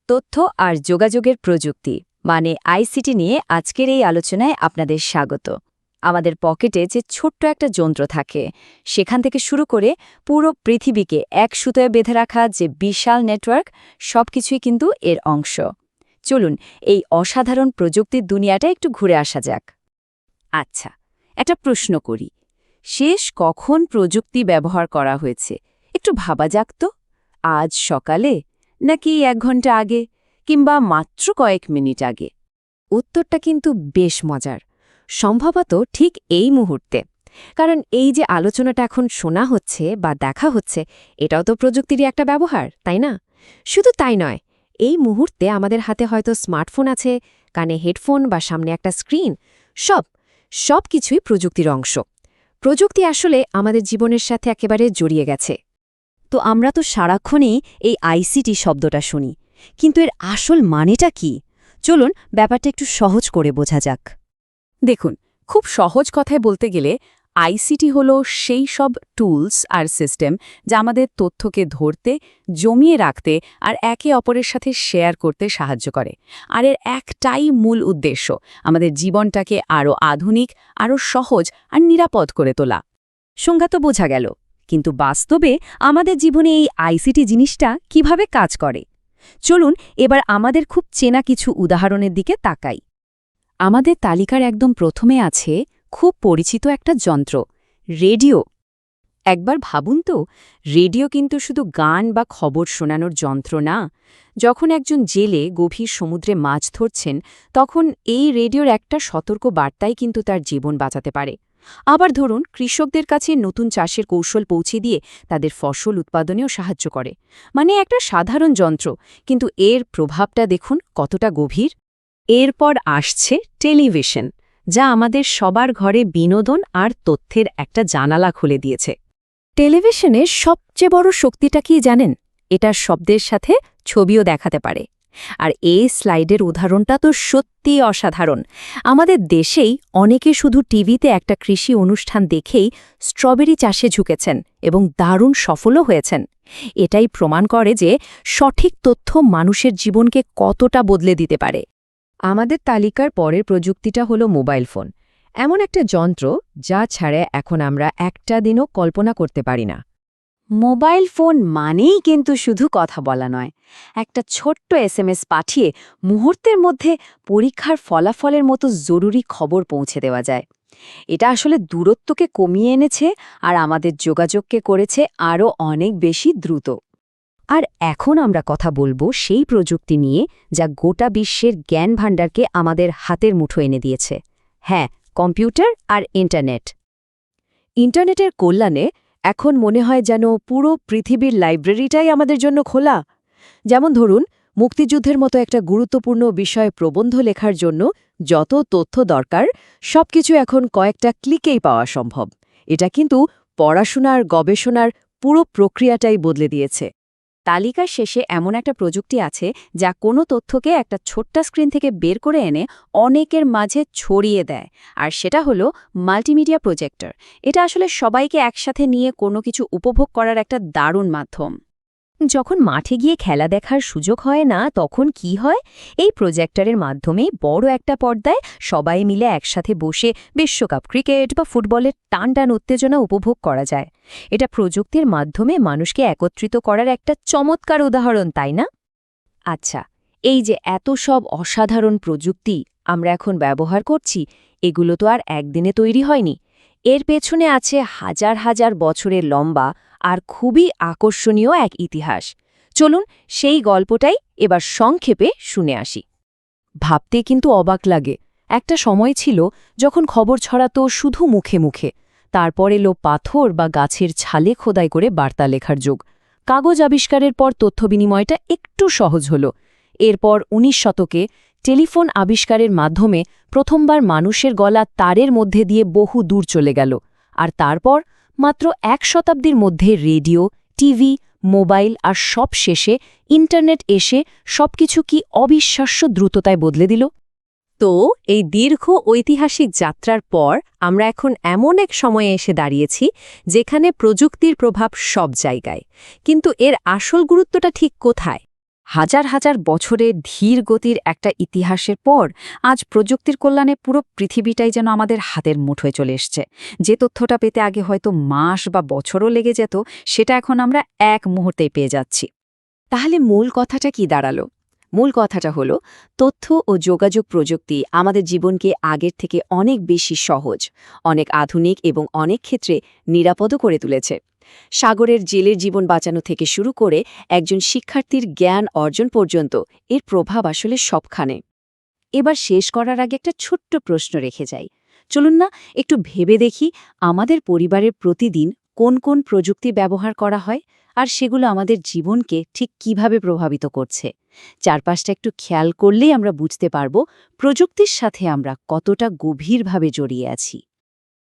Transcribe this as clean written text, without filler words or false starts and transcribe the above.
তথ্য আর যোগাযোগের প্রযুক্তি মানে আইসিটি নিয়ে আজকের এই আলোচনায় আপনাদের স্বাগত। আমাদের পকেটে যে ছোট্ট একটা যন্ত্র থাকে সেখান থেকে শুরু করে পুরো পৃথিবীকে এক সুতোয় বেঁধে রাখা যে বিশাল নেটওয়ার্ক সবকিছুই কিন্তু এর অংশ। চলুন এই অসাধারণ প্রযুক্তির দুনিয়াটা একটু ঘুরে আসা যাক। আচ্ছা, একটা প্রশ্ন করি, শেষ কখন প্রযুক্তি ব্যবহার করা হয়েছে একটু ভাবা যাক তো। আজ সকালে, নাকি 1 ঘন্টা আগে, কিংবা মাত্র কয়েক মিনিট আগে? উত্তরটা কিন্তু বেশ মজার। সম্ভবত ঠিক এই মুহূর্তে। কারণ এই যে আলোচনাটা এখন শোনা হচ্ছে বা দেখা হচ্ছে, এটাও তো প্রযুক্তিরই একটা ব্যবহার, তাই না? শুধু তাই নয়, এই মুহূর্তে আমাদের হাতে হয়তো স্মার্টফোন আছে, কানে হেডফোন বা সামনে একটা স্ক্রিন। সব কিছুই প্রযুক্তির অংশ। প্রযুক্তি আসলে আমাদের জীবনের সাথে একেবারে জড়িয়ে গেছে। তো আমরা তো সারাক্ষণই এই আইসিটি শব্দটা শুনি, কিন্তু এর আসল মানেটা কি? চলুন ব্যাপারটা একটু সহজ করে বোঝা যাক। দেখুন, খুব সহজ কথায় বলতে গেলে আইসিটি হলো সেই সব টুলস আর সিস্টেম যা আমাদের তথ্যকে ধরতে, জমিয়ে রাখতে আর একে অপরের সাথে শেয়ার করতে সাহায্য করে। আর এর একটাই মূল উদ্দেশ্য, আমাদের জীবনটাকে আরও আধুনিক, আরও সহজ আর নিরাপদ করে তোলা। সংজ্ঞা তো বোঝা গেল, কিন্তু বাস্তবে আমাদের জীবনে এই আইসিটি জিনিসটা কিভাবে কাজ করে? চলুন এবার আমাদের খুব চেনা কিছু উদাহরণের দিকে তাকাই। আমাদের তালিকার একদম প্রথমে আছে খুব পরিচিত একটা যন্ত্র, রেডিও। একবার ভাবুন তো, রেডিও কিন্তু শুধু গান বা খবর শোনানোর যন্ত্র না। যখন একজন জেলে গভীর সমুদ্রে মাছ ধরছেন, তখন এই রেডিওর একটা সতর্ক বার্তাই কিন্তু তার জীবন বাঁচাতে পারে। আবার ধরুন, কৃষকদের কাছে নতুন চাষের কৌশল পৌঁছে দিয়ে তাদের ফসল উৎপাদনেও সাহায্য করে। মানে একটা সাধারণ যন্ত্র, কিন্তু এর প্রভাবটা দেখুন কতটা গভীর। এরপর আসছে টেলিভিশন, যা আমাদের সবার ঘরে বিনোদন আর তথ্যের একটা জানালা খুলে দিয়েছে। টেলিভিশনের সবচেয়ে বড় শক্তিটা কি জানেন? এটা শব্দের সাথে ছবিও দেখাতে পারে। আর এই স্লাইডের উদাহরণটা তো সত্যিই অসাধারণ। আমাদের দেশেই অনেকে শুধু টিভিতে একটা কৃষি অনুষ্ঠান দেখেই স্ট্রবেরি চাষে ঝুঁকেছেন এবং দারুণ সফলও হয়েছেন। এটাই প্রমাণ করে যে সঠিক তথ্য মানুষের জীবনকে কতটা বদলে দিতে পারে। আমাদের তালিকার পরের প্রযুক্তিটা হলো মোবাইল ফোন, এমন একটা যন্ত্র যা ছাড়া এখন আমরা একটা দিনও কল্পনা করতে পারি না। মোবাইল ফোন মানেই কিন্তু শুধু কথা বলা নয়, একটা ছোট্ট এসএমএস পাঠিয়ে মুহূর্তের মধ্যে পরীক্ষার ফলাফলের মতো জরুরি খবর পৌঁছে দেওয়া যায়। এটা আসলে দূরত্বকে কমিয়ে এনেছে আর আমাদের যোগাযোগকে করেছে আরও অনেক বেশি দ্রুত। আর এখন আমরা কথা বলবো সেই প্রযুক্তি নিয়ে যা গোটা বিশ্বের জ্ঞান ভাণ্ডারকে আমাদের হাতের মুঠো এনে দিয়েছে। হ্যাঁ, কম্পিউটার আর ইন্টারনেট। ইন্টারনেটের কল্যাণে এখন মনে হয় যেন পুরো পৃথিবীর লাইব্রেরিটাই আমাদের জন্য খোলা। যেমন ধরুন, মুক্তিযুদ্ধের মতো একটা গুরুত্বপূর্ণ বিষয়ে প্রবন্ধ লেখার জন্য যত তথ্য দরকার সবকিছু এখন কয়েকটা ক্লিকেই পাওয়া সম্ভব। এটা কিন্তু পড়াশোনার গবেষণার পুরো প্রক্রিয়াটাই বদলে দিয়েছে। তালিকার শেষে এমন একটা প্রযুক্তি আছে যা কোনো তথ্যকে একটা ছোট্ট স্ক্রিন থেকে বের করে এনে অনেকের মাঝে ছড়িয়ে দেয়, আর সেটা হলো মাল্টিমিডিয়া প্রজেক্টর। এটা আসলে সবাইকে একসাথে নিয়ে কোনো কিছু উপভোগ করার একটা দারুণ মাধ্যম। যখন মাঠে গিয়ে খেলা দেখার সুযোগ হয় না, তখন কি হয়? এই প্রজেক্টরের মাধ্যমে বড় একটা পর্দায় সবাই মিলে একসাথে বসে বিশ্বকাপ ক্রিকেট বা ফুটবলের টানটান উত্তেজনা উপভোগ করা যায়। এটা প্রযুক্তির মাধ্যমে মানুষকে একত্রিত করার একটা চমৎকার উদাহরণ, তাই না? আচ্ছা, এই যে এত সব অসাধারণ প্রযুক্তি আমরা এখন ব্যবহার করছি, এগুলো তো আর একদিনে তৈরি হয়নি। এর পেছনে আছে হাজার হাজার বছরের লম্বা আর খুবই আকর্ষণীয় এক ইতিহাস। চলুন সেই গল্পটাই এবার সংক্ষেপে শুনে আসি। ভাবতে কিন্তু অবাক লাগে, একটা সময় ছিল যখন খবর ছড়াতো শুধু মুখে মুখে। তারপর এলো পাথর বা গাছের ছালে খোদাই করে বার্তা লেখার যুগ। কাগজ আবিষ্কারের পর তথ্য বিনিময়টা একটু সহজ হলো। এরপর ১৯ শতকে টেলিফোন আবিষ্কারের মাধ্যমে প্রথমবার মানুষের গলা তারের মধ্যে দিয়ে বহু দূর চলে গেল। আর তারপর মাত্র ১ শতাব্দীর মধ্যে রেডিও, টিভি, মোবাইল আর সব শেষে ইন্টারনেট এসে সবকিছু কি অবিশ্বাস্য দ্রুততায় বদলে দিল। তো এই দীর্ঘ ঐতিহাসিক যাত্রার পর আমরা এখন এমন এক সময়ে এসে দাঁড়িয়েছি যেখানে প্রযুক্তির প্রভাব সব জায়গায়। কিন্তু এর আসল গুরুত্বটা ঠিক কোথায়? হাজার হাজার বছরের ধীর গতির একটা ইতিহাসের পর আজ প্রযুক্তির কল্যাণে পুরো পৃথিবীটাই যেন আমাদের হাতের মুঠোয় চলে এসছে। যে তথ্যটা পেতে আগে হয়তো মাস বা বছরও লেগে যেত, সেটা এখন আমরা এক মুহূর্তেই পেয়ে যাচ্ছি। তাহলে মূল কথাটা কি দাঁড়ালো? মূল কথাটা হলো, তথ্য ও যোগাযোগ প্রযুক্তি আমাদের জীবনকে আগের থেকে অনেক বেশি সহজ, অনেক আধুনিক এবং অনেক ক্ষেত্রে নিরাপদও করে তুলেছে। সাগরের জেলের জীবন বাঁচানো থেকে শুরু করে একজন শিক্ষার্থীর জ্ঞান অর্জন পর্যন্ত এর প্রভাব আসলে সবখানে। এবার শেষ করার আগে একটা ছোট্ট প্রশ্ন রেখে যাই। চলুন না একটু ভেবে দেখি, আমাদের পরিবারের প্রতিদিন কোন কোন প্রযুক্তি ব্যবহার করা হয়, আর সেগুলো আমাদের জীবনকে ঠিক কিভাবে প্রভাবিত করছে। চারপাশটা একটু খেয়াল করলেই আমরা বুঝতে পারব প্রযুক্তির সাথে আমরা কতটা গভীরভাবে জড়িয়ে আছি।